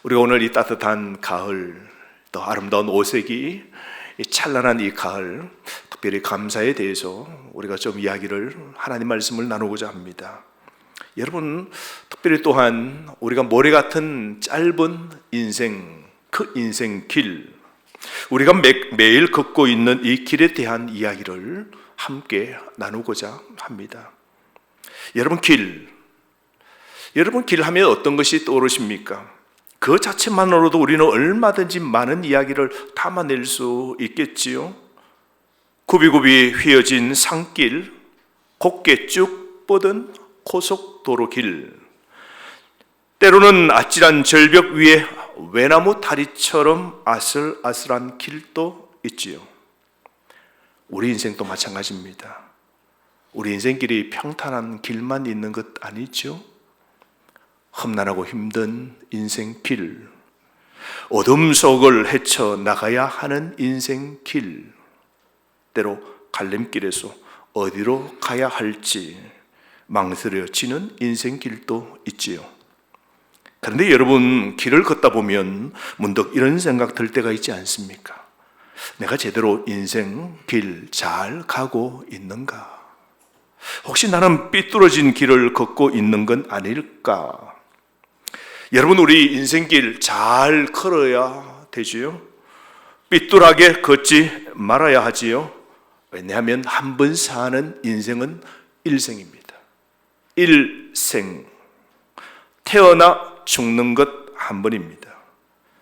우리가 오늘 이 따뜻한 가을, 또 아름다운 오색이 이 찬란한 이 가을, 특별히 감사에 대해서 우리가 좀 이야기를, 하나님 말씀을 나누고자 합니다. 여러분, 특별히 또한 우리가 모래 같은 짧은 인생, 그 인생길, 우리가 매일 걷고 있는 이 길에 대한 이야기를 함께 나누고자 합니다. 여러분, 길 하면 어떤 것이 떠오르십니까? 그 자체만으로도 우리는 얼마든지 많은 이야기를 담아낼 수 있겠지요. 굽이굽이 휘어진 산길, 곱게 쭉 뻗은 고속도로길, 때로는 아찔한 절벽 위에 외나무 다리처럼 아슬아슬한 길도 있지요. 우리 인생도 마찬가지입니다. 우리 인생길이 평탄한 길만 있는 것 아니죠? 험난하고 힘든 인생길, 어둠 속을 헤쳐 나가야 하는 인생길, 때로 갈림길에서 어디로 가야 할지 망설여지는 인생길도 있지요. 그런데 여러분, 길을 걷다 보면 문득 이런 생각 들 때가 있지 않습니까? 내가 제대로 인생 길 잘 가고 있는가? 혹시 나는 삐뚤어진 길을 걷고 있는 건 아닐까? 여러분, 우리 인생길 잘 걸어야 되지요. 삐뚤하게 걷지 말아야 하지요. 왜냐하면 한 번 사는 인생은 일생입니다. 일생, 태어나 죽는 것 한 번입니다.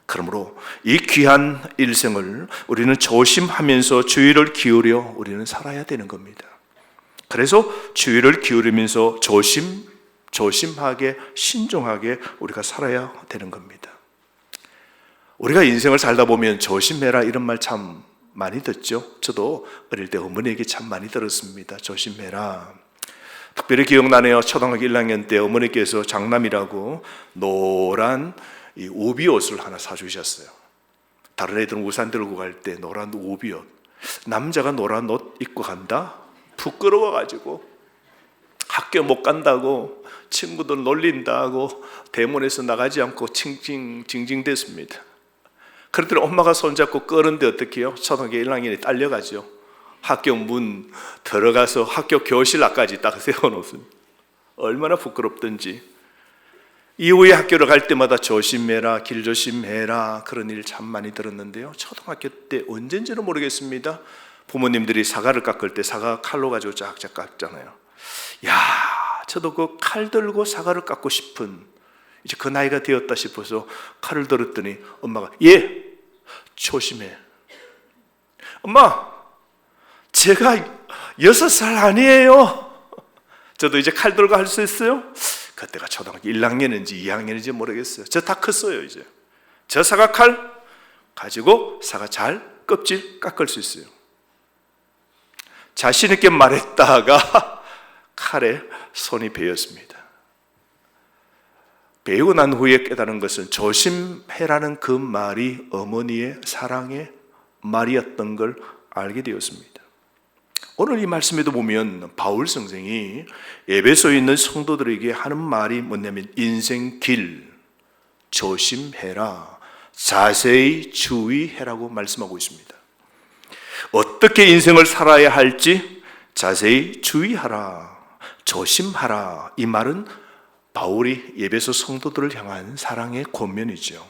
그러므로 이 귀한 일생을 우리는 조심하면서 주의를 기울여 우리는 살아야 되는 겁니다. 그래서 주의를 기울이면서 조심하게, 신중하게 우리가 살아야 되는 겁니다. 우리가 인생을 살다 보면 조심해라 이런 말 참 많이 듣죠. 저도 어릴 때 어머니에게 참 많이 들었습니다. 조심해라. 특별히 기억나네요. 초등학교 1학년 때 어머니께서 장남이라고 노란 이 오비옷을 하나 사주셨어요. 다른 애들은 우산 들고 갈 때 노란 오비옷, 남자가 노란 옷 입고 간다? 부끄러워가지고 학교 못 간다고 친구들 놀린다고 대문에서 나가지 않고 징징댔습니다. 그랬더니 엄마가 손잡고 끄는데 어떻게 해요? 초등학교 1학년이 딸려가죠. 학교 문 들어가서 학교 교실 앞까지 딱 세워놓습니다. 얼마나 부끄럽던지. 이후에 학교를 갈 때마다 조심해라, 길 조심해라, 그런 일 참 많이 들었는데요. 초등학교 때 언젠지는 모르겠습니다. 부모님들이 사과를 깎을 때 사과 칼로 가지고 쫙쫙 깎잖아요. 야, 저도 그 칼 들고 사과를 깎고 싶은, 이제 그 나이가 되었다 싶어서 칼을 들었더니 엄마가, 예, 조심해. 엄마, 제가 6살 아니에요. 저도 이제 칼 들고 할 수 있어요? 그때가 초등학교 1학년인지 2학년인지 모르겠어요. 저 다 컸어요. 이제 저 사과 칼 가지고 사과 잘 껍질 깎을 수 있어요. 자신 있게 말했다가 칼에 손이 베었습니다. 배우고 난 후에 깨달은 것은 조심해라는 그 말이 어머니의 사랑의 말이었던 걸 알게 되었습니다. 오늘 이 말씀에도 보면 바울 선생이 에베소에 있는 성도들에게 하는 말이 뭐냐면 인생길 조심해라, 자세히 주의해라고 말씀하고 있습니다. 어떻게 인생을 살아야 할지 자세히 주의하라, 조심하라. 이 말은 바울이 에베소 성도들을 향한 사랑의 권면이죠.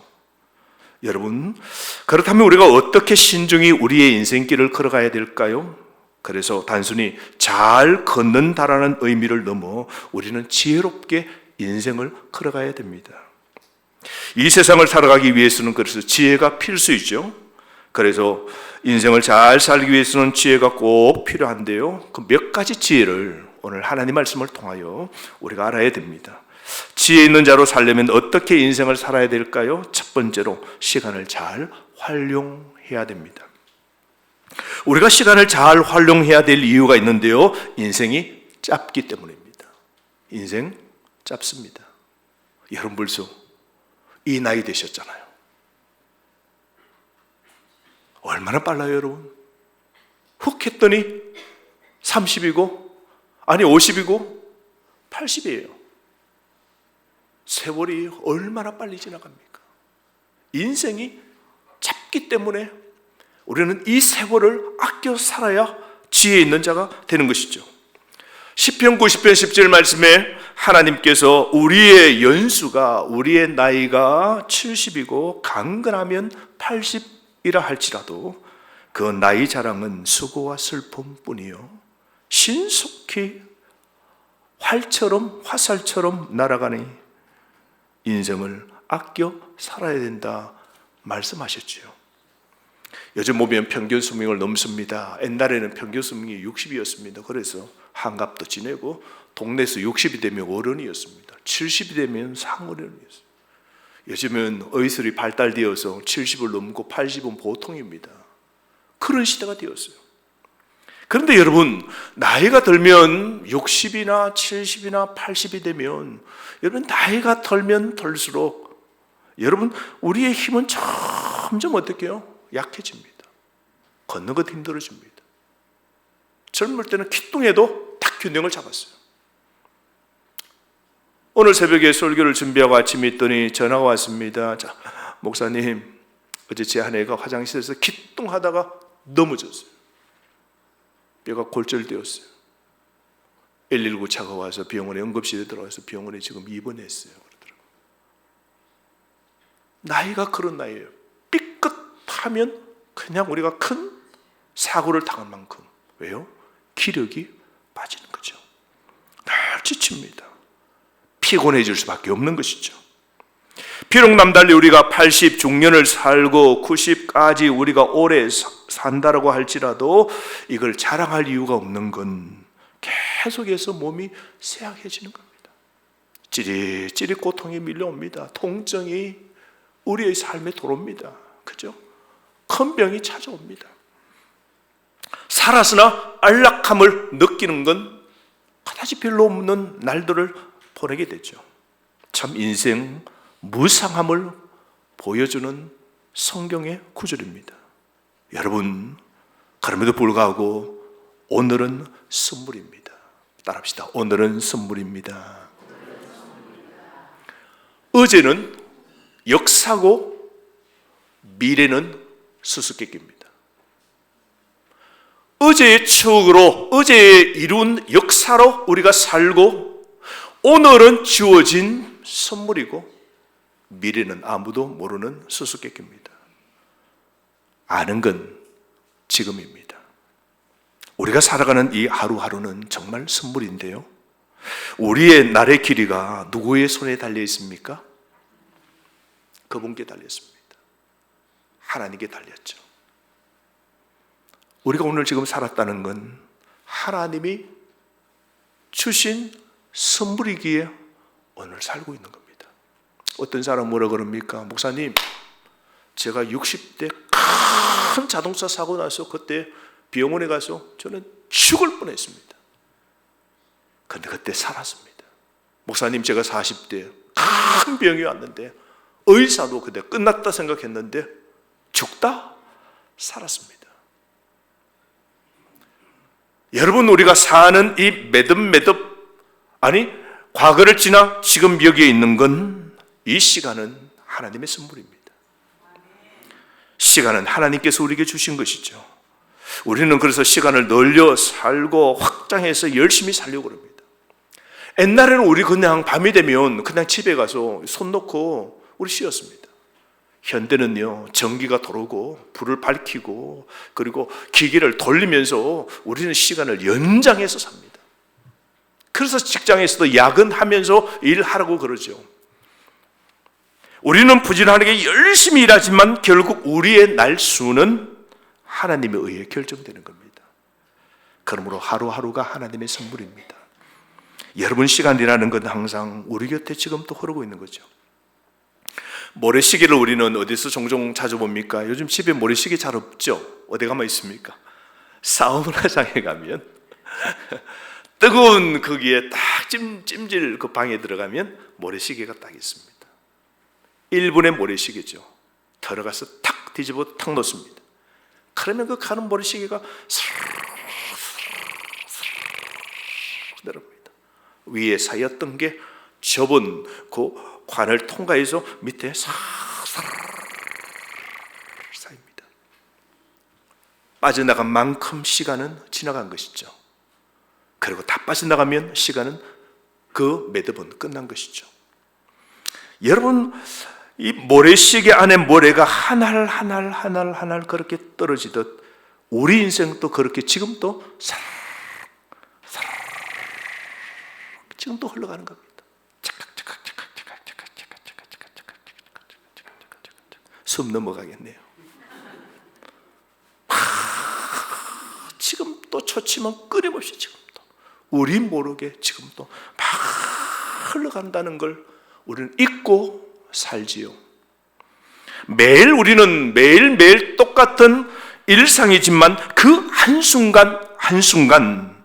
여러분, 그렇다면 우리가 어떻게 신중히 우리의 인생길을 걸어가야 될까요? 그래서 단순히 잘 걷는다라는 의미를 넘어 우리는 지혜롭게 인생을 걸어가야 됩니다. 이 세상을 살아가기 위해서는 그래서 지혜가 필수이죠. 그래서 인생을 잘 살기 위해서는 지혜가 꼭 필요한데요. 그 몇 가지 지혜를 오늘 하나님 말씀을 통하여 우리가 알아야 됩니다. 지혜 있는 자로 살려면 어떻게 인생을 살아야 될까요? 첫 번째로 시간을 잘 활용해야 됩니다. 우리가 시간을 잘 활용해야 될 이유가 있는데요, 인생이 짧기 때문입니다. 인생 짧습니다. 여러분 벌써 이 나이 되셨잖아요. 얼마나 빨라요, 여러분? 훅 했더니 30이고, 아니 50이고 80이에요. 세월이 얼마나 빨리 지나갑니까? 인생이 짧기 때문에 우리는 이 세월을 아껴 살아야 지혜 있는 자가 되는 것이죠. 시편 90편 10절 말씀에 하나님께서 우리의 연수가, 우리의 나이가 70이고 강건하면 80이라 할지라도 그 나이 자랑은 수고와 슬픔뿐이요 신속히 활처럼 화살처럼 날아가니 인생을 아껴 살아야 된다 말씀하셨지요. 요즘 보면 평균 수명을 넘습니다. 옛날에는 평균 수명이 60이었습니다. 그래서 한갑도 지내고 동네에서 60이 되면 어른이었습니다. 70이 되면 상어른이었어요. 요즘은 의술이 발달되어서 70을 넘고 80은 보통입니다. 그런 시대가 되었어요. 그런데 여러분, 나이가 들면 60이나 70이나 80이 되면 여러분 나이가 들면 들수록 여러분 우리의 힘은 점점 어떻게 해요? 약해집니다. 걷는 것도 힘들어집니다. 젊을 때는 기뚱해도 딱 균형을 잡았어요. 오늘 새벽에 설교를 준비하고 아침에 있더니 전화가 왔습니다. 자, 목사님, 어제 제 아내가 화장실에서 기뚱하다가 넘어졌어요. 뼈가 골절되었어요. 119 차가 와서 병원에 응급실에 들어가서 병원에 지금 입원했어요. 그러더라고요. 나이가 그런 나이예요. 삐끗하면 그냥 우리가 큰 사고를 당한 만큼. 왜요? 기력이 빠지는 거죠. 늘 지칩니다. 피곤해질 수밖에 없는 것이죠. 비록 남달리 우리가 80 중년을 살고 90까지 우리가 오래 산다라고 할지라도 이걸 자랑할 이유가 없는 건 계속해서 몸이 쇠약해지는 겁니다. 찌릿찌릿 고통이 밀려옵니다. 통증이 우리의 삶에 들어옵니다. 그죠? 큰 병이 찾아옵니다. 살았으나 안락함을 느끼는 건 그다지 별로 없는 날들을 보내게 되죠. 참 인생 무상함을 보여주는 성경의 구절입니다. 여러분, 그럼에도 불구하고 오늘은 선물입니다. 따라합시다. 오늘은 선물입니다. 어제는 역사고 미래는 수수께끼입니다. 어제의 추억으로, 어제에 이룬 역사로 우리가 살고 오늘은 주어진 선물이고 미래는 아무도 모르는 수수께끼입니다. 아는 건 지금입니다. 우리가 살아가는 이 하루하루는 정말 선물인데요. 우리의 날의 길이가 누구의 손에 달려 있습니까? 그분께 달렸습니다. 하나님께 달렸죠. 우리가 오늘 지금 살았다는 건 하나님이 주신 선물이기에 오늘 살고 있는 겁니다. 어떤 사람 뭐라 그럽니까? 목사님, 제가 60대 큰 자동차 사고 나서 그때 병원에 가서 저는 죽을 뻔했습니다. 그런데 그때 살았습니다. 목사님, 제가 40대 큰 병이 왔는데 의사도 그때 끝났다 생각했는데 죽다 살았습니다. 여러분, 우리가 사는 이 매듭매듭, 아니 과거를 지나 지금 여기에 있는 건 이 시간은 하나님의 선물입니다. 시간은 하나님께서 우리에게 주신 것이죠. 우리는 그래서 시간을 늘려 살고 확장해서 열심히 살려고 합니다. 옛날에는 우리 그냥 밤이 되면 그냥 집에 가서 손 놓고 우리 쉬었습니다. 현대는요, 전기가 들어오고 불을 밝히고 그리고 기계를 돌리면서 우리는 시간을 연장해서 삽니다. 그래서 직장에서도 야근하면서 일하라고 그러죠. 우리는 부지런하게 열심히 일하지만 결국 우리의 날수는 하나님에 의해 결정되는 겁니다. 그러므로 하루하루가 하나님의 선물입니다. 여러분, 시간이라는 건 항상 우리 곁에 지금 또 흐르고 있는 거죠. 모래시계를 우리는 어디서 종종 자주 봅니까? 요즘 집에 모래시계 잘 없죠? 어디 가면 있습니까? 사우나장에 가면 뜨거운 거기에 딱 찜질 그 방에 들어가면 모래시계가 딱 있습니다. 1분의 모래시계죠. 들어가서 탁 뒤집어 탁 놓습니다. 그러면 그 가는 모래시계가 내려옵니다. 위에 쌓였던 게 접은 그 관을 통과해서 밑에 싹 빠져나간 만큼 시간은 지나간 것이죠. 그리고 다 빠져나가면 시간은 그 매듭은 끝난 것이죠. 여러분, 이 모래시계 안에 모래가 한 알 한 알 한 알 한 알 그렇게 떨어지듯 우리 인생도 그렇게 지금도 사르르 지금도 흘러가는 겁니다. 숨 넘어가겠네요. 지금 또 초치면 끊임없이 지금도 우리 모르게 지금도 막 흘러간다는 걸 우리는 잊고 살지요. 매일 우리는 매일매일 똑같은 일상이지만 그 한순간 한순간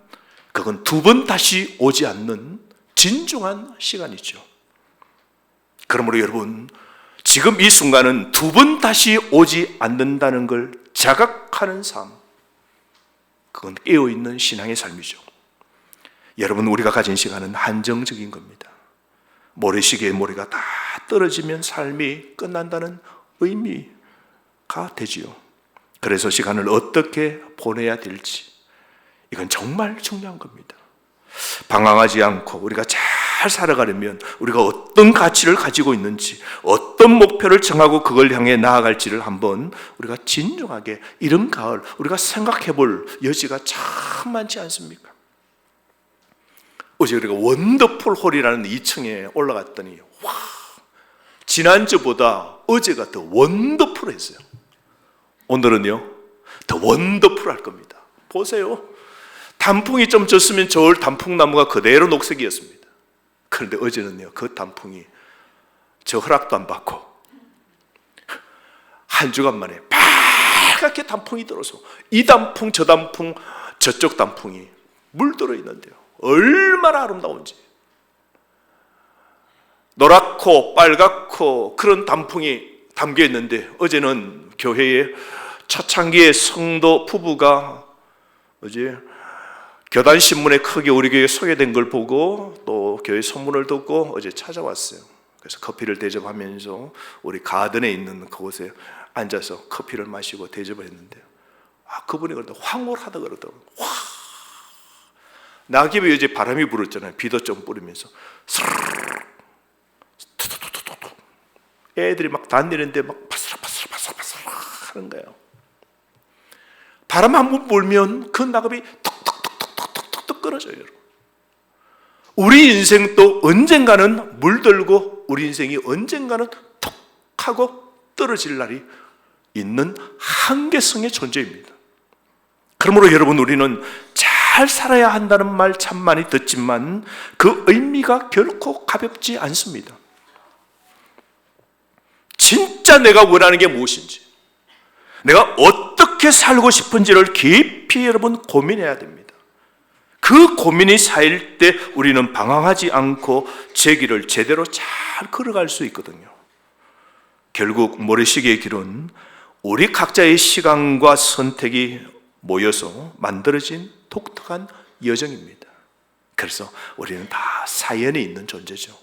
그건 두 번 다시 오지 않는 진중한 시간이죠. 그러므로 여러분, 지금 이 순간은 두 번 다시 오지 않는다는 걸 자각하는 삶, 그건 깨어있는 신앙의 삶이죠. 여러분, 우리가 가진 시간은 한정적인 겁니다. 모래시계의 모래가 다 떨어지면 삶이 끝난다는 의미가 되지요. 그래서 시간을 어떻게 보내야 될지, 이건 정말 중요한 겁니다. 방황하지 않고 우리가 잘 살아가려면 우리가 어떤 가치를 가지고 있는지, 어떤 목표를 정하고 그걸 향해 나아갈지를 한번 우리가 진중하게 이른 가을 우리가 생각해 볼 여지가 참 많지 않습니까? 어제 우리가 원더풀 홀이라는 2층에 올라갔더니 와, 지난주보다 어제가 더 원더풀했어요. 오늘은요 더 원더풀할 겁니다. 보세요. 단풍이 좀 졌으면 저울 단풍나무가 그대로 녹색이었습니다. 그런데 어제는요 그 단풍이 저 허락도 안 받고 한 주간 만에 빨갛게 단풍이 들어서 이 단풍 저 단풍 저쪽 단풍이 물들어 있는데요, 얼마나 아름다운지. 노랗고 빨갛고 그런 단풍이 담겨 있는데, 어제는 교회에 초창기에 성도 부부가 어제 교단신문에 크게 우리 교회에 소개된 걸 보고 또 교회 소문을 듣고 어제 찾아왔어요. 그래서 커피를 대접하면서 우리 가든에 있는 그곳에 앉아서 커피를 마시고 대접을 했는데요, 그분이 그러다 황홀하다 그러더라고요. 와, 낙엽이 어제 바람이 불었잖아요. 비도 좀 뿌리면서 애들이 막 다니는데 막 바스락바스락 하는 거예요. 바람 한 번 불면 그 낙엽이 톡톡톡톡톡톡 끊어져요. 우리 인생도 언젠가는 물들고 우리 인생이 언젠가는 톡 하고 떨어질 날이 있는 한계성의 존재입니다. 그러므로 여러분, 우리는 잘 살아야 한다는 말 참 많이 듣지만 그 의미가 결코 가볍지 않습니다. 진짜 내가 원하는 게 무엇인지, 내가 어떻게 살고 싶은지를 깊이 여러분 고민해야 됩니다. 그 고민이 쌓일 때 우리는 방황하지 않고 제 길을 제대로 잘 걸어갈 수 있거든요. 결국 모래시계의 길은 우리 각자의 시간과 선택이 모여서 만들어진 독특한 여정입니다. 그래서 우리는 다 사연이 있는 존재죠.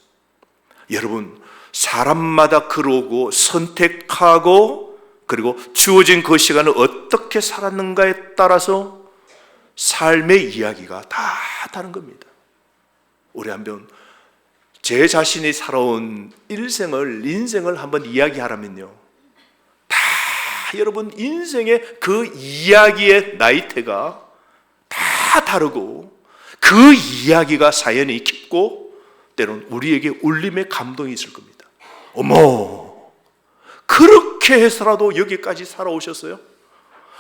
여러분, 사람마다 걸어오고 선택하고 그리고 주어진 그 시간을 어떻게 살았는가에 따라서 삶의 이야기가 다 다른 겁니다. 우리 한번 제 자신이 살아온 인생을 한번 이야기하라면요, 다 여러분 인생의 그 이야기의 나이테가 다 다르고 그 이야기가 사연이 깊고 때로는 우리에게 울림의 감동이 있을 겁니다. 어머, 그렇게 해서라도 여기까지 살아오셨어요?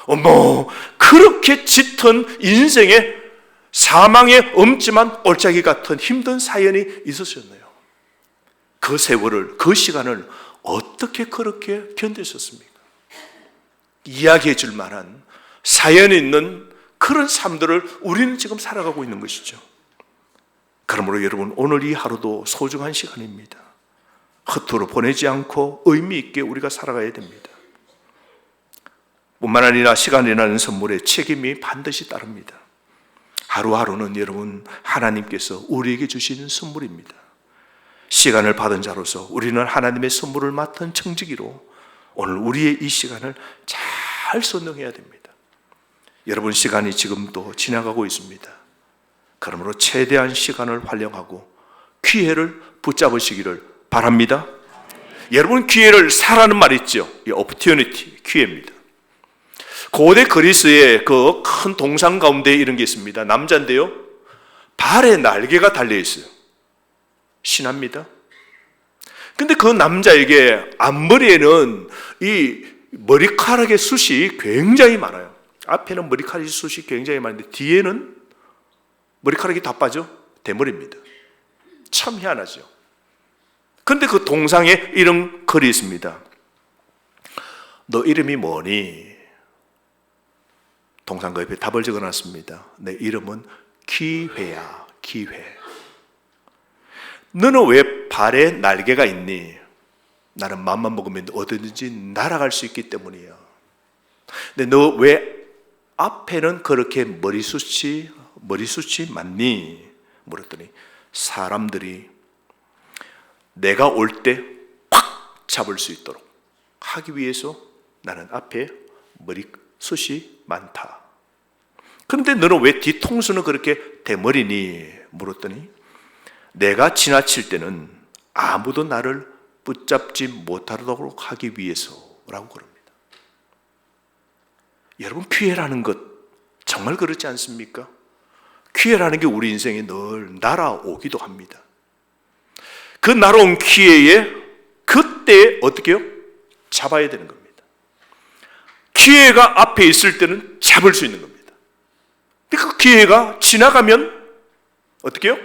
어머, 그렇게 짙은 인생의 사망의 엄침한 올짜기 같은 힘든 사연이 있으셨네요. 그 세월을, 그 시간을 어떻게 그렇게 견디셨습니까? 이야기해 줄 만한 사연이 있는 그런 삶들을 우리는 지금 살아가고 있는 것이죠. 그러므로 여러분, 오늘 이 하루도 소중한 시간입니다. 허투루 보내지 않고 의미 있게 우리가 살아가야 됩니다. 뿐만 아니라 시간이라는 선물에 책임이 반드시 따릅니다. 하루하루는 여러분 하나님께서 우리에게 주시는 선물입니다. 시간을 받은 자로서 우리는 하나님의 선물을 맡은 청지기로 오늘 우리의 이 시간을 잘 선용해야 됩니다. 여러분, 시간이 지금 또 지나가고 있습니다. 그러므로 최대한 시간을 활용하고 기회를 붙잡으시기를 바랍니다. 여러분, 기회를 사라는 말 있죠. 이 opportunity, 기회입니다. 고대 그리스의 그 큰 동상 가운데 이런 게 있습니다. 남자인데요, 발에 날개가 달려 있어요. 신합니다. 근데 그 남자에게 앞머리에는 이 머리카락의 숱이 굉장히 많아요. 앞에는 머리카락의 숱이 굉장히 많은데 뒤에는 머리카락이 다 빠져 대머리입니다. 참 희한하죠. 근데 그 동상에 이런 글이 있습니다. 너 이름이 뭐니? 동상 그 옆에 답을 적어놨습니다. 내 이름은 기회야, 기회. 너는 왜 발에 날개가 있니? 나는 맘만 먹으면 어디든지 날아갈 수 있기 때문이야. 근데 너 왜 앞에는 그렇게 머리숱이 많니? 물었더니 사람들이 내가 올 때 꽉 잡을 수 있도록 하기 위해서 나는 앞에 머리숱이 많다. 그런데 너는 왜 뒤통수는 그렇게 대머리니? 물었더니 내가 지나칠 때는 아무도 나를 붙잡지 못하도록 하기 위해서라고 그럽니다. 여러분, 기회라는 것 정말 그렇지 않습니까? 기회라는 게 우리 인생에 늘 날아오기도 합니다. 그 날아온 기회에 그때 어떻게 해요? 잡아야 되는 겁니다. 기회가 앞에 있을 때는 잡을 수 있는 겁니다. 그 기회가 지나가면 어떻게 해요?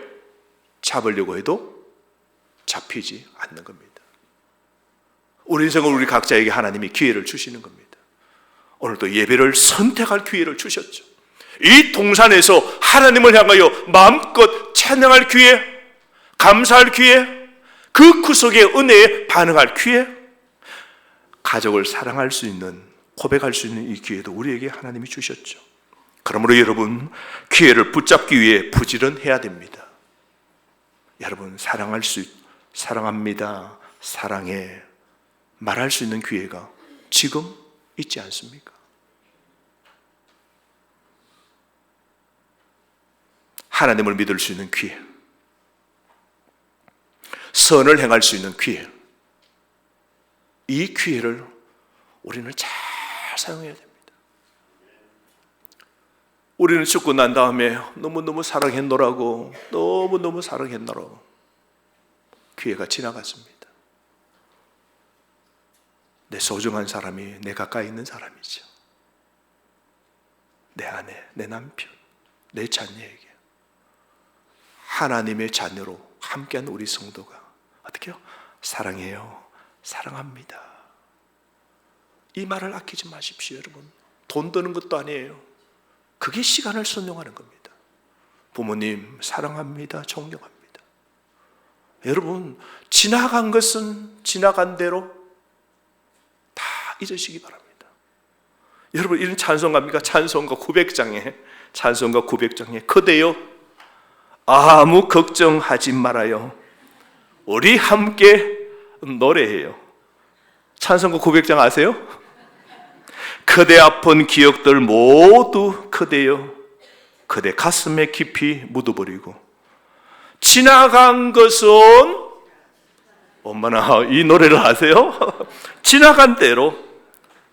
잡으려고 해도 잡히지 않는 겁니다. 우리 인생은 우리 각자에게 하나님이 기회를 주시는 겁니다. 오늘도 예배를 선택할 기회를 주셨죠. 이 동산에서 하나님을 향하여 마음껏 찬양할 기회, 감사할 기회, 그 구속의 은혜에 반응할 기회, 가족을 사랑할 수 있는, 고백할 수 있는 이 기회도 우리에게 하나님이 주셨죠. 그러므로 여러분, 기회를 붙잡기 위해 부지런해야 됩니다. 여러분, 사랑합니다, 사랑해 말할 수 있는 기회가 지금 있지 않습니까? 하나님을 믿을 수 있는 기회, 선을 행할 수 있는 기회, 이 기회를 우리는 잘 사용해야 됩니다. 우리는 죽고 난 다음에 너무너무 사랑했노라고, 너무너무 사랑했노라고 기회가 지나갔습니다. 내 소중한 사람이 내 가까이 있는 사람이죠. 내 아내, 내 남편, 내 자녀에게 하나님의 자녀로 함께한 우리 성도가 어떻게 해요? 사랑해요, 사랑합니다, 이 말을 아끼지 마십시오. 여러분, 돈 드는 것도 아니에요. 그게 시간을 선용하는 겁니다. 부모님 사랑합니다, 존경합니다. 여러분, 지나간 것은 지나간 대로 다 잊으시기 바랍니다. 여러분, 이런 찬송가입니까? 찬송가 900장에 그대여 아무 걱정하지 말아요, 우리 함께 노래해요. 찬송가 900장 아세요? 그대 아픈 기억들 모두 그대여 그대 가슴에 깊이 묻어버리고 지나간 것은, 엄마나 이 노래를 아세요? 지나간 대로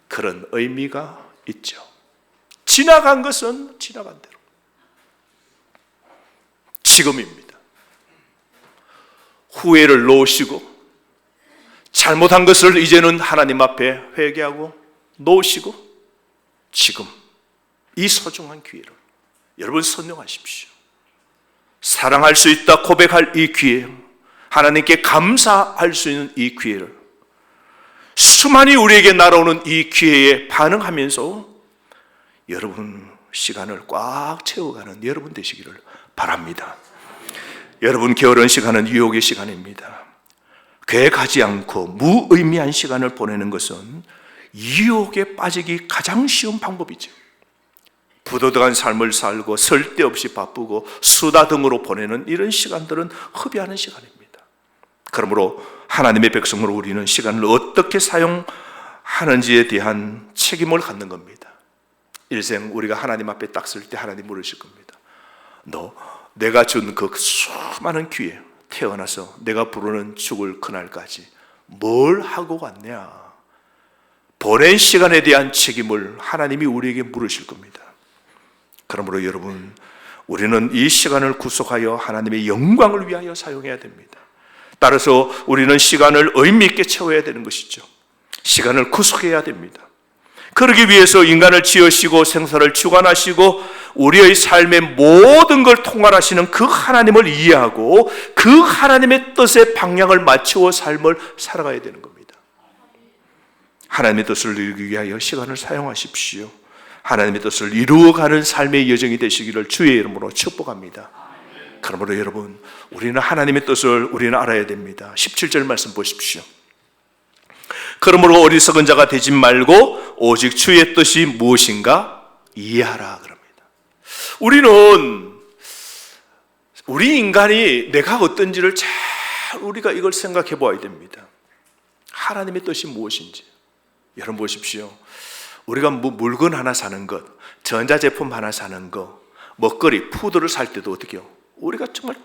그런 의미가 있죠. 지나간 것은 지나간 대로 지금입니다. 후회를 놓으시고 잘못한 것을 이제는 하나님 앞에 회개하고 놓으시고 지금 이 소중한 기회를 여러분 선용하십시오. 사랑할 수 있다 고백할 이 기회, 하나님께 감사할 수 있는 이 기회를, 수많이 우리에게 날아오는 이 기회에 반응하면서 여러분 시간을 꽉 채워가는 여러분 되시기를 바랍니다. 여러분, 게으른 시간은 유혹의 시간입니다. 계획하지 않고 무의미한 시간을 보내는 것은 유혹에 빠지기 가장 쉬운 방법이죠. 부도덕한 삶을 살고 쓸데없이 바쁘고 수다 등으로 보내는 이런 시간들은 허비하는 시간입니다. 그러므로 하나님의 백성으로 우리는 시간을 어떻게 사용하는지에 대한 책임을 갖는 겁니다. 일생 우리가 하나님 앞에 딱 설 때 하나님 물으실 겁니다. 너 내가 준 그 수많은 기회, 태어나서 내가 부르는 죽을 그날까지 뭘 하고 갔냐? 보낸 시간에 대한 책임을 하나님이 우리에게 물으실 겁니다. 그러므로 여러분, 우리는 이 시간을 구속하여 하나님의 영광을 위하여 사용해야 됩니다. 따라서 우리는 시간을 의미 있게 채워야 되는 것이죠. 시간을 구속해야 됩니다. 그러기 위해서 인간을 지으시고 생사를 주관하시고 우리의 삶의 모든 걸 통할하시는 그 하나님을 이해하고 그 하나님의 뜻에 방향을 맞추어 삶을 살아가야 되는 겁니다. 하나님의 뜻을 이루기 위하여 시간을 사용하십시오. 하나님의 뜻을 이루어가는 삶의 여정이 되시기를 주의 이름으로 축복합니다. 그러므로 여러분, 우리는 하나님의 뜻을 우리는 알아야 됩니다. 17절 말씀 보십시오. 그러므로 어리석은 자가 되지 말고 오직 주의 뜻이 무엇인가 이해하라 그럽니다. 우리 인간이 내가 어떤지를 잘 우리가 이걸 생각해 보아야 됩니다. 하나님의 뜻이 무엇인지. 여러분 보십시오. 우리가 물건 하나 사는 것, 전자제품 하나 사는 것, 먹거리, 푸드를 살 때도 어떻게 해요? 우리가 정말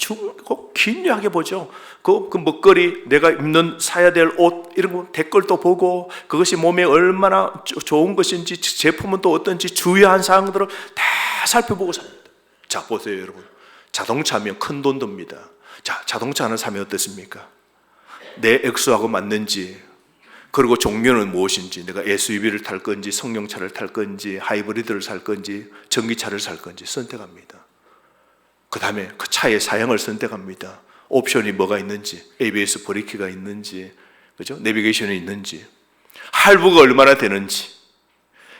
긴유하게 보죠. 그 먹거리, 내가 입는 사야 될 옷 이런 거 댓글도 보고 그것이 몸에 얼마나 좋은 것인지 제품은 또 어떤지 주요한 사항들을 다 살펴보고 삽니다. 자 보세요 여러분. 자동차 하면 큰 돈 듭니다. 자 자동차 하나 사면 어떻습니까? 내 액수하고 맞는지, 그리고 종류는 무엇인지, 내가 SUV를 탈 건지 성용차를 탈 건지 하이브리드를 살 건지 전기차를 살 건지 선택합니다. 그 다음에 그 차의 사양을 선택합니다. 옵션이 뭐가 있는지, ABS 브레이크가 있는지, 그죠? 내비게이션이 있는지, 할부가 얼마나 되는지,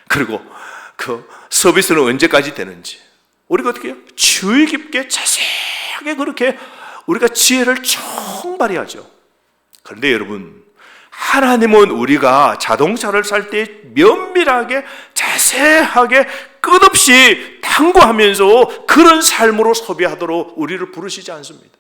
그리고 그 서비스는 언제까지 되는지, 우리가 어떻게 해요? 주의 깊게 자세하게 그렇게 우리가 지혜를 총발휘하죠. 그런데 여러분, 하나님은 우리가 자동차를 살 때 면밀하게 자세하게 끝없이 탐구하면서 그런 삶으로 소비하도록 우리를 부르시지 않습니다.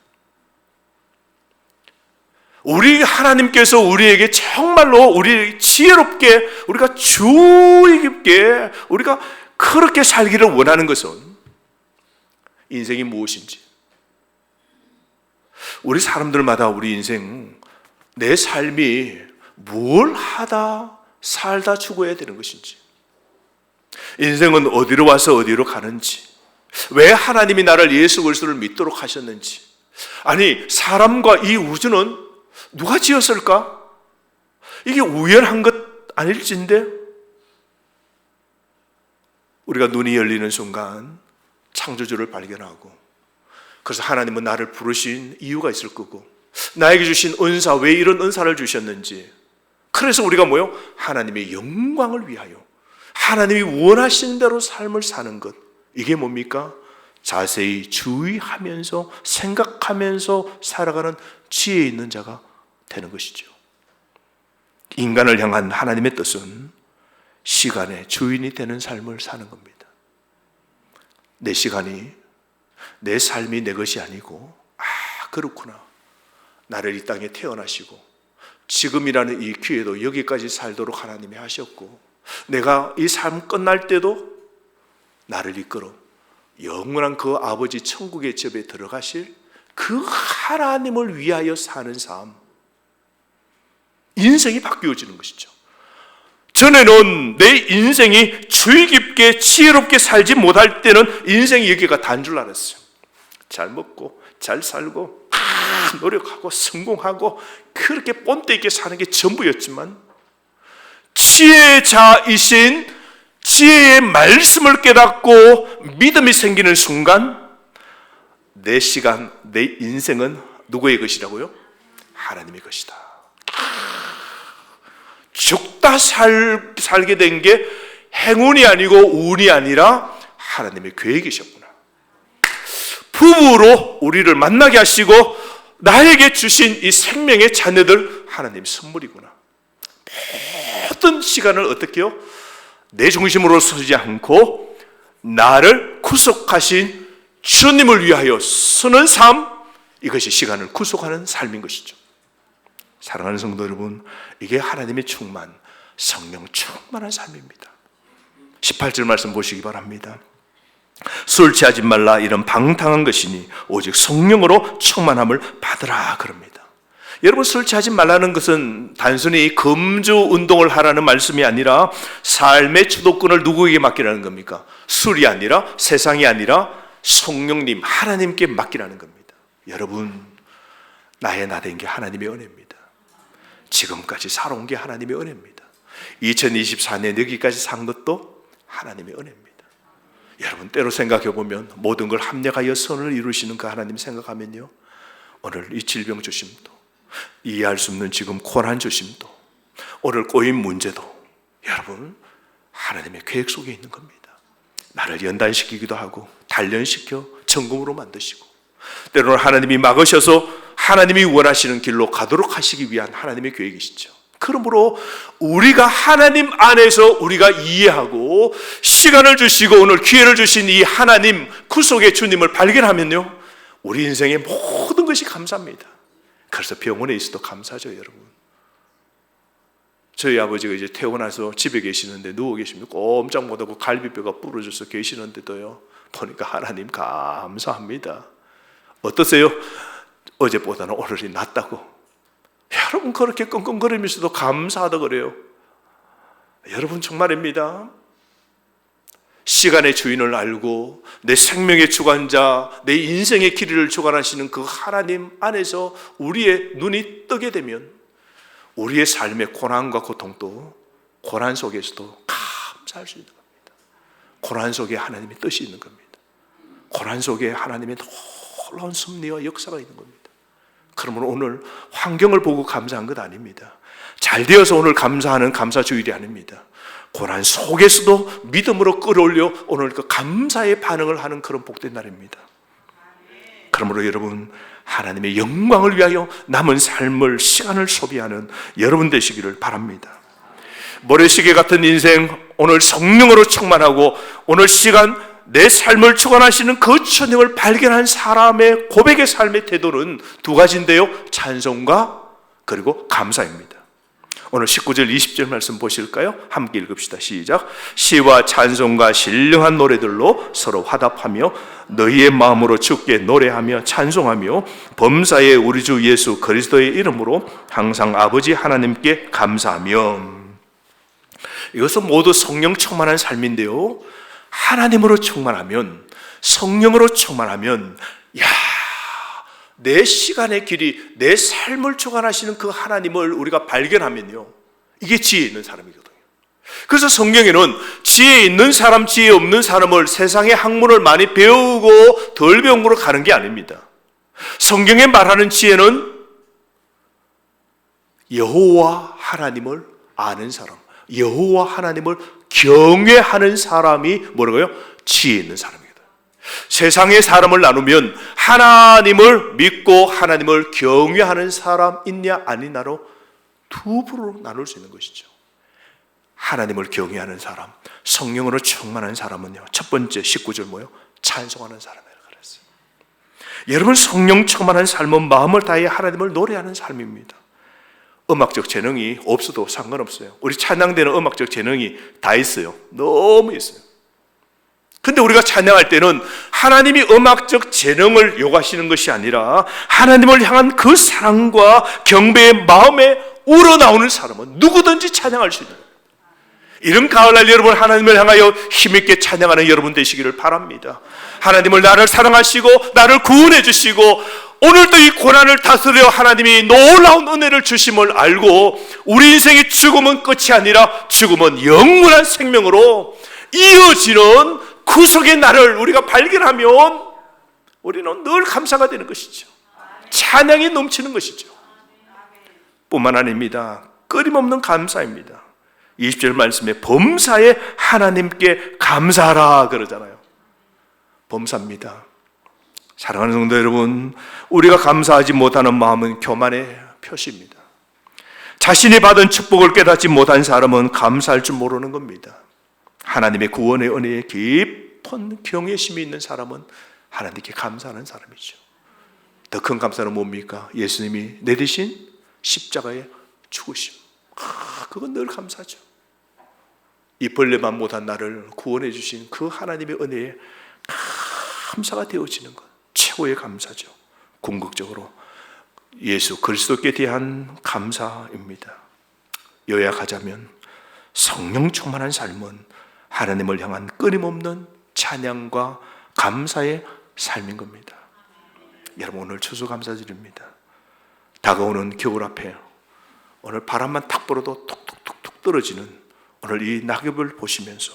우리 하나님께서 우리에게 정말로 우리 지혜롭게 우리가 주의 깊게 우리가 그렇게 살기를 원하는 것은 인생이 무엇인지, 우리 사람들마다 우리 인생 내 삶이 뭘 하다 살다 죽어야 되는 것인지, 인생은 어디로 와서 어디로 가는지, 왜 하나님이 나를 예수 그리스도를 믿도록 하셨는지, 아니 사람과 이 우주는 누가 지었을까? 이게 우연한 것 아닐진데 우리가 눈이 열리는 순간 창조주를 발견하고, 그래서 하나님은 나를 부르신 이유가 있을 거고 나에게 주신 은사, 왜 이런 은사를 주셨는지, 그래서 우리가 뭐요? 하나님의 영광을 위하여 하나님이 원하시는 대로 삶을 사는 것, 이게 뭡니까? 자세히 주의하면서 생각하면서 살아가는 지혜 있는 자가 되는 것이죠. 인간을 향한 하나님의 뜻은 시간의 주인이 되는 삶을 사는 겁니다. 내 시간이, 내 삶이 내 것이 아니고, 그렇구나, 나를 이 땅에 태어나시고 지금이라는 이 기회도 여기까지 살도록 하나님이 하셨고, 내가 이 삶 끝날 때도 나를 이끌어 영원한 그 아버지 천국의 집에 들어가실 그 하나님을 위하여 사는 삶, 인생이 바뀌어지는 것이죠. 전에는 내 인생이 주의 깊게 지혜롭게 살지 못할 때는 인생이 여기가 단 줄 알았어요. 잘 먹고 잘 살고 노력하고 성공하고 그렇게 본때 있게 사는 게 전부였지만, 지혜자이신 지혜의 말씀을 깨닫고 믿음이 생기는 순간 내 시간, 내 인생은 누구의 것이라고요? 하나님의 것이다. 죽다 살게 된 게 행운이 아니고 운이 아니라 하나님의 계획이셨구나. 부부로 우리를 만나게 하시고 나에게 주신 이 생명의 자녀들 하나님 선물이구나. 모든 시간을 어떻게 해요? 내 중심으로 서지 않고 나를 구속하신 주님을 위하여 서는 삶, 이것이 시간을 구속하는 삶인 것이죠. 사랑하는 성도 여러분, 이게 하나님의 충만, 성령 충만한 삶입니다. 18절 말씀 보시기 바랍니다. 술 취하지 말라 이런 방탕한 것이니 오직 성령으로 충만함을 받으라 그럽니다. 여러분, 술 취하지 말라는 것은 단순히 금주 운동을 하라는 말씀이 아니라 삶의 주도권을 누구에게 맡기라는 겁니까? 술이 아니라, 세상이 아니라 성령님, 하나님께 맡기라는 겁니다. 여러분, 나의 나 된 게 하나님의 은혜입니다. 지금까지 살아온 게 하나님의 은혜입니다. 2024년 여기까지 산 것도 하나님의 은혜입니다. 여러분, 때로 생각해보면 모든 걸 합력하여 선을 이루시는 그 하나님 생각하면요, 오늘 이 질병 주심도, 이해할 수 없는 지금 고난 주심도, 오늘 꼬인 문제도 여러분 하나님의 계획 속에 있는 겁니다. 나를 연단시키기도 하고 단련시켜成功으로 만드시고, 때로는 하나님이 막으셔서 하나님이 원하시는 길로 가도록 하시기 위한 하나님의 계획이시죠. 그러므로 우리가 하나님 안에서 우리가 이해하고 시간을 주시고 오늘 기회를 주신 이 하나님, 구속의 주님을 발견하면요, 우리 인생의 모든 것이 감사합니다. 그래서 병원에 있어도 감사하죠. 여러분, 저희 아버지가 이제 퇴원해서 집에 계시는데 누워 계십니다. 꼼짝 못하고 갈비뼈가 부러져서 계시는데도요, 보니까 하나님 감사합니다. 어떠세요? 어제보다는 오늘이 낫다고. 여러분, 그렇게 끙끙거리면서도 감사하다 그래요. 여러분, 정말입니다. 시간의 주인을 알고 내 생명의 주관자, 내 인생의 길이를 주관하시는 그 하나님 안에서 우리의 눈이 뜨게 되면 우리의 삶의 고난과 고통도 고난 속에서도 감사할 수 있는 겁니다. 고난 속에 하나님의 뜻이 있는 겁니다. 고난 속에 하나님의 놀라운 섭리와 역사가 있는 겁니다. 그러면 오늘 환경을 보고 감사한 것 아닙니다. 잘 되어서 오늘 감사하는 감사주일이 아닙니다. 고난 속에서도 믿음으로 끌어올려 오늘 그 감사의 반응을 하는 그런 복된 날입니다. 그러므로 여러분, 하나님의 영광을 위하여 남은 삶을, 시간을 소비하는 여러분 되시기를 바랍니다. 모래시계 같은 인생, 오늘 성령으로 충만하고 오늘 시간 내 삶을 주관하시는 그 천형을 발견한 사람의 고백의 삶의 태도는 두 가지인데요, 찬송과 그리고 감사입니다. 오늘 19절 20절 말씀 보실까요? 함께 읽읍시다. 시작. 시와 찬송과 신령한 노래들로 서로 화답하며 너희의 마음으로 주께 노래하며 찬송하며 범사의 우리 주 예수 그리스도의 이름으로 항상 아버지 하나님께 감사하며. 이것은 모두 성령 충만한 삶인데요, 하나님으로 충만하면, 성령으로 충만하면, 내 시간의 길이, 내 삶을 주관하시는 그 하나님을 우리가 발견하면요, 이게 지혜 있는 사람이거든요. 그래서 성경에는 지혜 있는 사람, 지혜 없는 사람을 세상의 학문을 많이 배우고 덜 배운 거로 가는 게 아닙니다. 성경에 말하는 지혜는 여호와 하나님을 아는 사람, 여호와 하나님을 경외하는 사람이 뭐라고요? 지혜 있는 사람입니다. 세상의 사람을 나누면 하나님을 믿고 하나님을 경외하는 사람 있냐 아니냐로 두 부로 나눌 수 있는 것이죠. 하나님을 경외하는 사람, 성령으로 충만한 사람은요, 첫 번째 19절 뭐예요? 찬송하는 사람이라고 그랬어요. 여러분, 성령 충만한 삶은 마음을 다해 하나님을 노래하는 삶입니다. 음악적 재능이 없어도 상관없어요. 우리 찬양대는 음악적 재능이 다 있어요. 너무 있어요. 근데 우리가 찬양할 때는 하나님이 음악적 재능을 요구하시는 것이 아니라 하나님을 향한 그 사랑과 경배의 마음에 우러나오는 사람은 누구든지 찬양할 수 있는 거예요. 이런 가을날 여러분, 하나님을 향하여 힘있게 찬양하는 여러분 되시기를 바랍니다. 하나님을 나를 사랑하시고 나를 구원해 주시고 오늘도 이 고난을 다스려 하나님이 놀라운 은혜를 주심을 알고 우리 인생의 죽음은 끝이 아니라 죽음은 영원한 생명으로 이어지는 구속의 날을 우리가 발견하면 우리는 늘 감사가 되는 것이죠. 찬양이 넘치는 것이죠. 뿐만 아닙니다. 끊임없는 감사입니다. 20절 말씀에 범사에 하나님께 감사하라 그러잖아요. 범사입니다. 사랑하는 성도 여러분, 우리가 감사하지 못하는 마음은 교만의 표시입니다. 자신이 받은 축복을 깨닫지 못한 사람은 감사할 줄 모르는 겁니다. 하나님의 구원의 은혜에 깊은 경외심이 있는 사람은 하나님께 감사하는 사람이죠. 더 큰 감사는 뭡니까? 예수님이 내 대신 십자가에 죽으심. 그건 늘 감사죠. 이 벌레만 못한 나를 구원해 주신 그 하나님의 은혜에 감사가 되어지는 것, 최고의 감사죠. 궁극적으로 예수 그리스도께 대한 감사입니다. 요약하자면 성령 충만한 삶은 하나님을 향한 끊임없는 찬양과 감사의 삶인 겁니다. 여러분, 오늘 추수감사드립니다. 다가오는 겨울 앞에 오늘 바람만 탁 불어도 톡톡톡톡 떨어지는 오늘 이 낙엽을 보시면서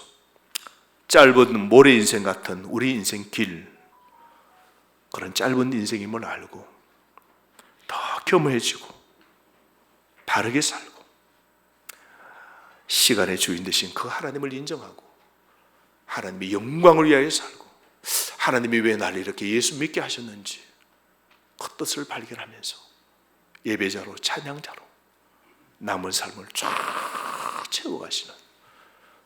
짧은 모래 인생 같은 우리 인생 길, 그런 짧은 인생임을 알고 더 겸허해지고 바르게 살고 시간의 주인 되신 그 하나님을 인정하고 하나님의 영광을 위하여 살고 하나님이 왜 나를 이렇게 예수 믿게 하셨는지 그 뜻을 발견하면서 예배자로 찬양자로 남은 삶을 쫙 채워가시는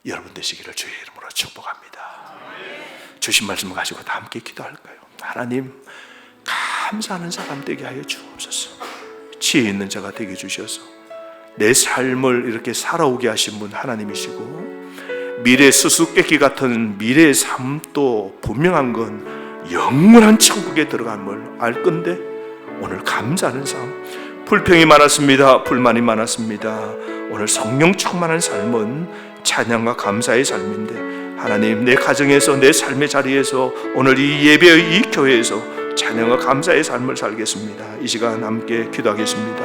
여러분 되시기를 주의 이름으로 축복합니다. 주신 말씀을 가지고 다 함께 기도할까요? 하나님, 감사하는 사람 되게 하여 주옵소서. 지혜 있는 자가 되게 주셔서 내 삶을 이렇게 살아오게 하신 분 하나님이시고, 미래 수수께끼 같은 미래의 삶도 분명한 건 영원한 천국에 들어감을 알 건데 오늘 감사하는 삶, 불평이 많았습니다. 불만이 많았습니다. 오늘 성령 충만한 삶은 찬양과 감사의 삶인데 하나님, 내 가정에서 내 삶의 자리에서 오늘 이 예배의 이 교회에서 찬양과 감사의 삶을 살겠습니다. 이 시간 함께 기도하겠습니다.